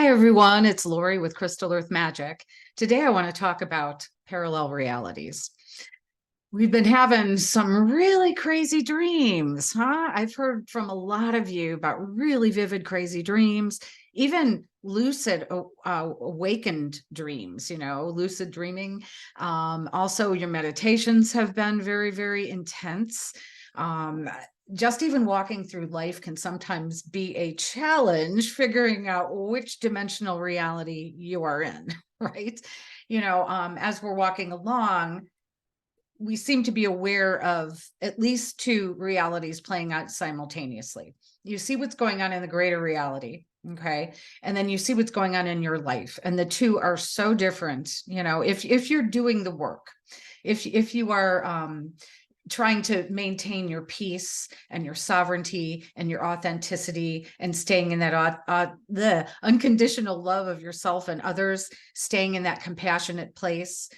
Hi, everyone. It's Lori with Crystal Earth Magic. Today, I want to talk about parallel realities. We've been having some really crazy dreams, huh? I've heard from a lot of you about really vivid, crazy dreams, even lucid, awakened dreams, lucid dreaming. Also, your meditations have been very, very intense. Um, just even walking through life can sometimes be a challenge figuring out which dimensional reality you are in, right? As we're walking along, we seem to be aware of at least two realities playing out simultaneously. You see what's going on in the greater reality, okay? And then you see what's going on in your life, and the two are so different. If you're doing the work, if you are trying to maintain your peace and your sovereignty and your authenticity and staying in that the unconditional love of yourself and others, staying in that compassionate place,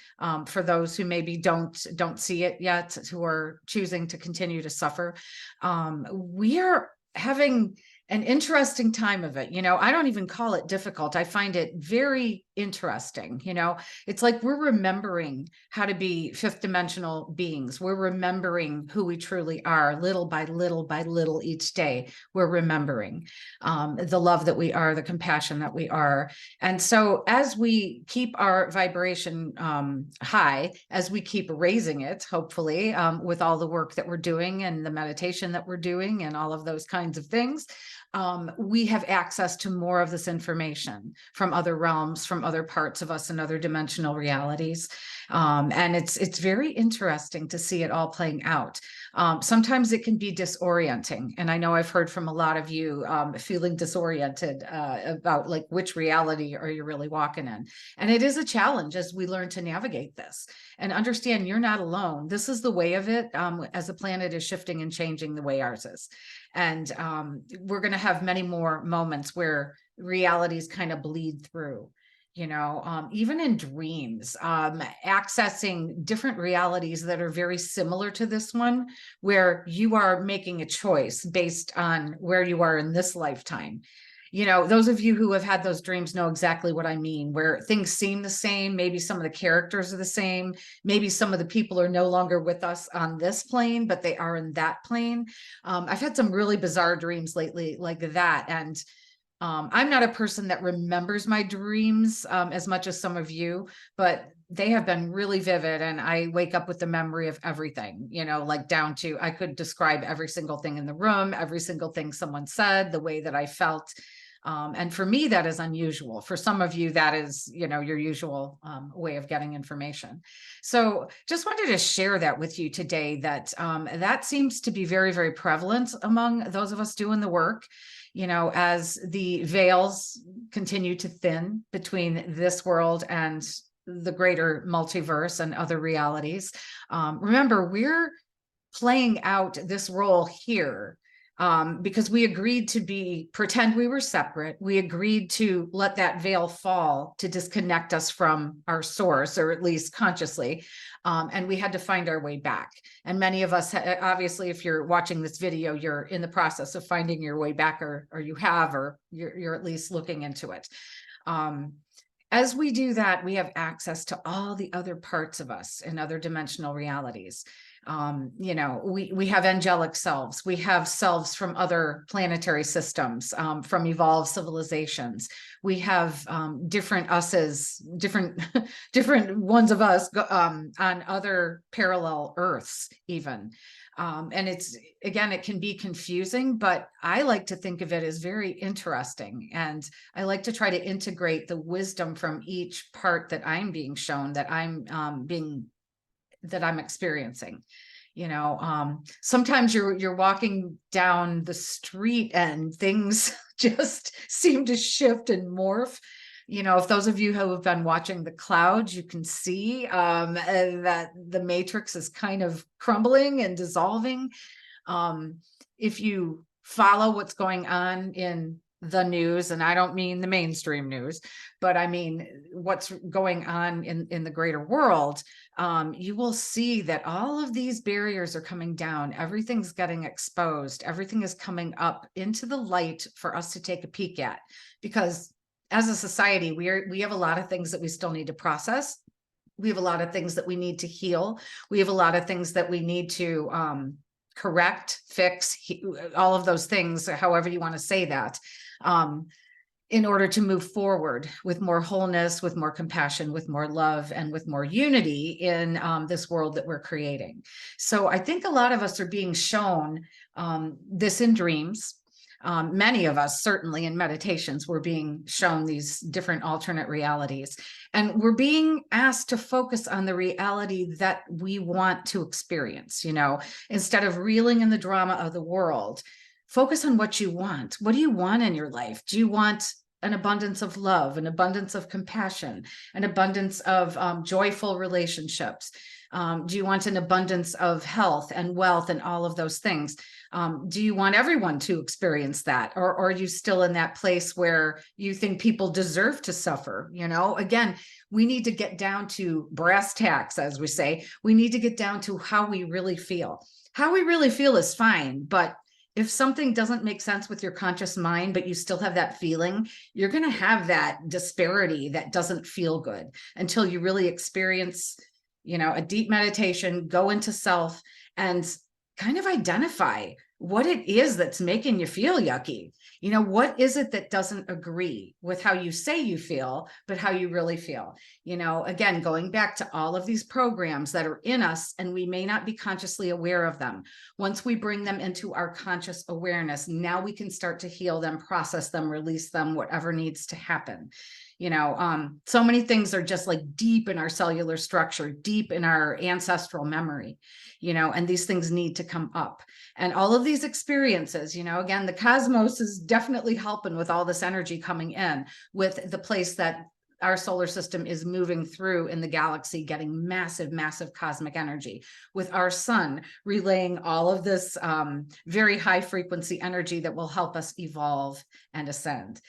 for those who maybe don't see it yet, who are choosing to continue to suffer. We are having an interesting time of it. I don't even call it difficult. I find it very interesting. It's like we're remembering how to be fifth dimensional beings. We're remembering who we truly are, little by little by little each day. We're remembering the love that we are, the compassion that we are. And so as we keep our vibration high, as we keep raising it, hopefully, with all the work that we're doing and the meditation that we're doing and all of those kinds of things, we have access to more of this information from other realms, from other parts of us and other dimensional realities. And it's very interesting to see it all playing out. Sometimes it can be disorienting. And I know I've heard from a lot of you feeling disoriented about like which reality are you really walking in. And it is a challenge as we learn to navigate this and understand you're not alone. This is the way of it, as the planet is shifting and changing the way ours is. And we're going to have many more moments where realities kind of bleed through, even in dreams, accessing different realities that are very similar to this one, where you are making a choice based on where you are in this lifetime. Those of you who have had those dreams know exactly what I mean, where things seem the same. Maybe some of the characters are the same. Maybe some of the people are no longer with us on this plane, but they are in that plane. I've had some really bizarre dreams lately like that. And I'm not a person that remembers my dreams as much as some of you, but they have been really vivid. And I wake up with the memory of everything, like down to, I could describe every single thing in the room, every single thing someone said, the way that I felt. And for me, that is unusual. For some of you, that is, your usual way of getting information. So just wanted to share that with you today, that that seems to be very, very prevalent among those of us doing the work. As the veils continue to thin between this world and the greater multiverse and other realities. Remember, we're playing out this role here because we agreed to pretend we were separate. We agreed to let that veil fall to disconnect us from our source, or at least consciously. And we had to find our way back. And many of us, obviously, if you're watching this video, you're in the process of finding your way back, or you have, or you're at least looking into it. As we do that, we have access to all the other parts of us in other dimensional realities. We have angelic selves. We have selves from other planetary systems, from evolved civilizations. We have different us's, different different ones of us on other parallel Earths, even. And it can be confusing, but I like to think of it as very interesting. And I like to try to integrate the wisdom from each part that I'm being shown, that I'm experiencing. Sometimes you're walking down the street and things just seem to shift and morph. If those of you who have been watching the clouds, you can see that the matrix is kind of crumbling and dissolving. If you follow what's going on in the news, and I don't mean the mainstream news, but I mean what's going on in the greater world, you will see that all of these barriers are coming down. Everything's getting exposed. Everything is coming up into the light for us to take a peek at, because as a society, we have a lot of things that we still need to process. We have a lot of things that we need to heal. We have a lot of things that we need to correct, fix, all of those things, however you want to say that, in order to move forward with more wholeness, with more compassion, with more love, and with more unity in this world that we're creating. So I think a lot of us are being shown this in dreams. Many of us, certainly in meditations, we're being shown these different alternate realities. And we're being asked to focus on the reality that we want to experience, instead of reeling in the drama of the world. Focus on what you want. What do you want in your life? Do you want an abundance of love, an abundance of compassion, an abundance of joyful relationships? Do you want an abundance of health and wealth and all of those things? Do you want everyone to experience that? Or are you still in that place where you think people deserve to suffer? Again, we need to get down to brass tacks, as we say. We need to get down to how we really feel. How we really feel is fine, but if something doesn't make sense with your conscious mind, but you still have that feeling, you're going to have that disparity that doesn't feel good until you really experience, a deep meditation, go into self and kind of identify what it is that's making you feel yucky. What is it that doesn't agree with how you say you feel, but how you really feel? Again, going back to all of these programs that are in us, and we may not be consciously aware of them. Once we bring them into our conscious awareness, now we can start to heal them, process them, release them, whatever needs to happen. So many things are just like deep in our cellular structure, deep in our ancestral memory, and these things need to come up. And all of these experiences, again, the cosmos is definitely helping with all this energy coming in, with the place that our solar system is moving through in the galaxy, getting massive, massive cosmic energy, with our sun relaying all of this very high frequency energy that will help us evolve and ascend.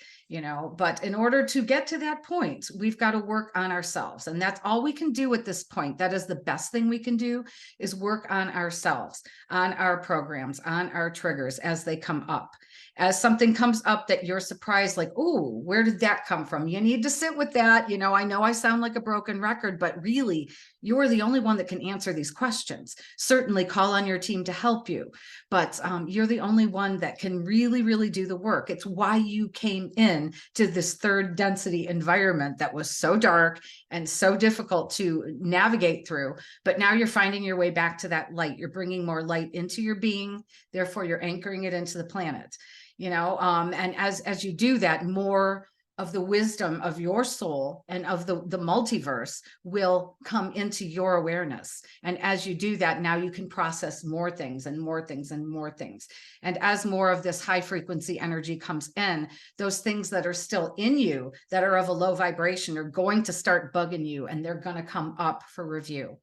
But in order to get to that point, we've got to work on ourselves. And that's all we can do at this point. That is the best thing we can do, is work on ourselves, on our programs, on our triggers as they come up. As something comes up that you're surprised, like, oh, where did that come from? You need to sit with that. I know I sound like a broken record, but really, you're the only one that can answer these questions. Certainly call on your team to help you, but you're the only one that can really, really do the work. It's why you came in to this third density environment that was so dark and so difficult to navigate through. But now you're finding your way back to that light. You're bringing more light into your being. Therefore, you're anchoring it into the planet. And as you do that, more of the wisdom of your soul and of the multiverse will come into your awareness. And as you do that, now you can process more things and more things and more things. And as more of this high frequency energy comes in, those things that are still in you that are of a low vibration are going to start bugging you, and they're going to come up for review.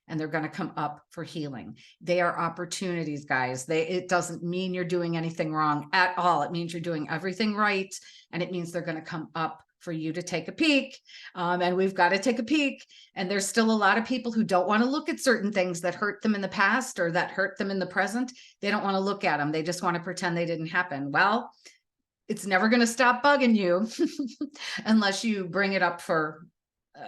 And they're going to come up for healing. They are opportunities, guys. It doesn't mean you're doing anything wrong at all. It means you're doing everything right. And it means they're going to come up for you to take a peek. And we've got to take a peek. And there's still a lot of people who don't want to look at certain things that hurt them in the past or that hurt them in the present. They don't want to look at them. They just want to pretend they didn't happen. Well, it's never going to stop bugging you unless you bring it up for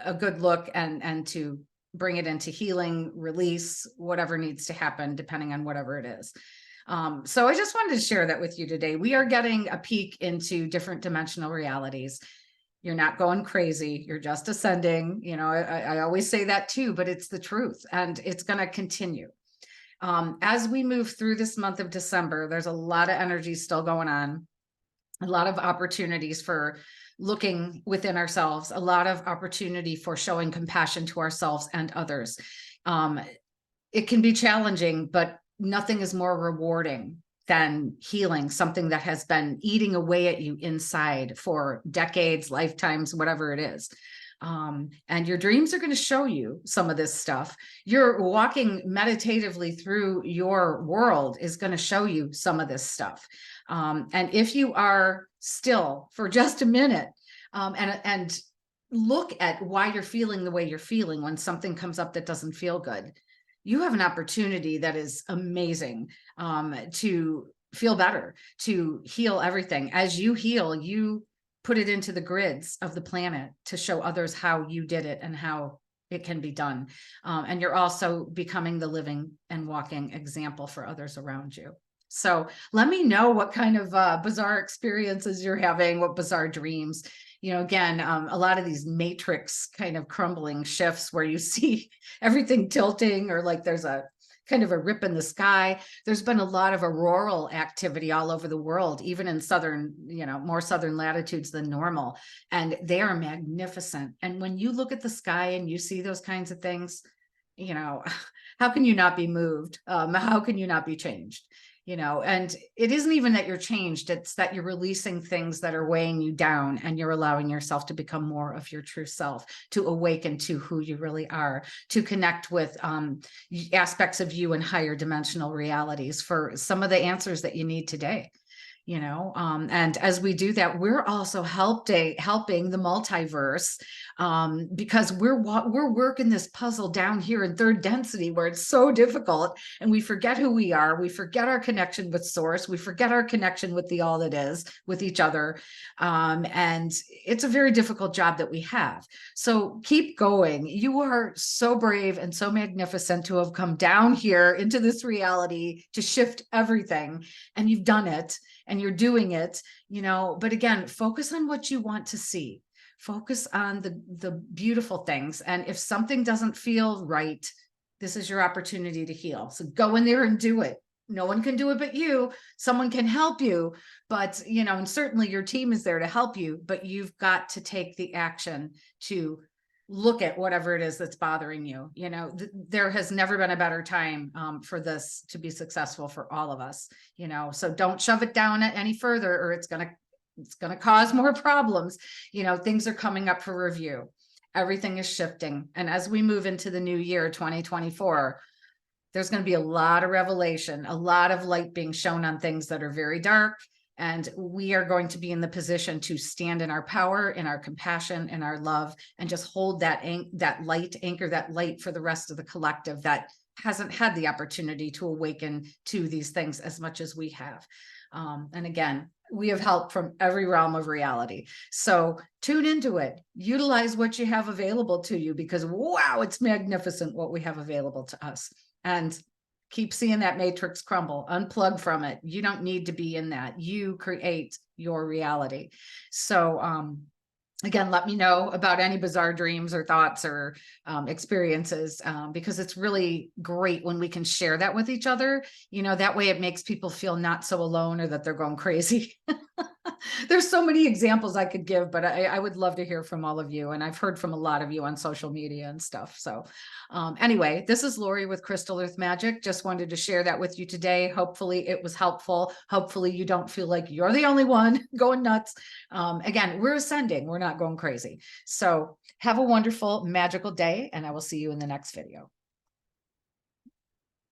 a good look and to bring it into healing, release, whatever needs to happen, depending on whatever it is. So I just wanted to share that with you today. We are getting a peek into different dimensional realities. You're not going crazy. You're just ascending. I always say that too, but it's the truth, and it's going to continue. As we move through this month of December, there's a lot of energy still going on, a lot of opportunities for looking within ourselves, a lot of opportunity for showing compassion to ourselves and others. It can be challenging, but nothing is more rewarding than healing something that has been eating away at you inside for decades, lifetimes, whatever it is. And your dreams are going to show you some of this stuff. You're walking meditatively through your world is going to show you some of this stuff. And if you are still for just a minute and look at why you're feeling the way you're feeling when something comes up that doesn't feel good, you have an opportunity that is amazing to feel better, to heal everything. As you heal, you put it into the grids of the planet to show others how you did it and how it can be done. And you're also becoming the living and walking example for others around you. So let me know what kind of bizarre experiences you're having, what bizarre dreams. Again, a lot of these matrix kind of crumbling shifts where you see everything tilting, or like there's a kind of a rip in the sky. There's been a lot of auroral activity all over the world, even in southern, more southern latitudes than normal. And they are magnificent. And when you look at the sky and you see those kinds of things, how can you not be moved? How can you not be changed? And it isn't even that you're changed, it's that you're releasing things that are weighing you down, and you're allowing yourself to become more of your true self, to awaken to who you really are, to connect with aspects of you in higher dimensional realities for some of the answers that you need today. And as we do that, we're also helping the multiverse, because we're working this puzzle down here in third density where it's so difficult, and we forget who we are. We forget our connection with source. We forget our connection with the all that is, with each other. And it's a very difficult job that we have. So keep going. You are so brave and so magnificent to have come down here into this reality to shift everything. And you've done it. And you're doing it, but again, focus on what you want to see. Focus on the beautiful things. And if something doesn't feel right, this is your opportunity to heal. So go in there and do it. No one can do it but you. Someone can help you, but, and certainly your team is there to help you, but you've got to take the action to look at whatever it is that's bothering you. There has never been a better time for this to be successful for all of us, so don't shove it down any further, or it's going to cause more problems. Things are coming up for review. Everything is shifting. And as we move into the new year, 2024, there's going to be a lot of revelation, a lot of light being shown on things that are very dark. And we are going to be in the position to stand in our power, in our compassion, in our love, and just hold that light, anchor that light for the rest of the collective that hasn't had the opportunity to awaken to these things as much as we have. And again, we have help from every realm of reality. So tune into it, utilize what you have available to you, because wow, it's magnificent what we have available to us. And keep seeing that matrix crumble, unplug from it. You don't need to be in that. You create your reality. So, again, let me know about any bizarre dreams or thoughts or experiences, because it's really great when we can share that with each other. That way it makes people feel not so alone, or that they're going crazy. There's so many examples I could give, but I would love to hear from all of you. And I've heard from a lot of you on social media and stuff. So anyway, this is Lori with Crystal Earth Magic. Just wanted to share that with you today. Hopefully it was helpful. Hopefully you don't feel like you're the only one going nuts. Again, we're ascending. We're not going crazy. So have a wonderful, magical day, and I will see you in the next video.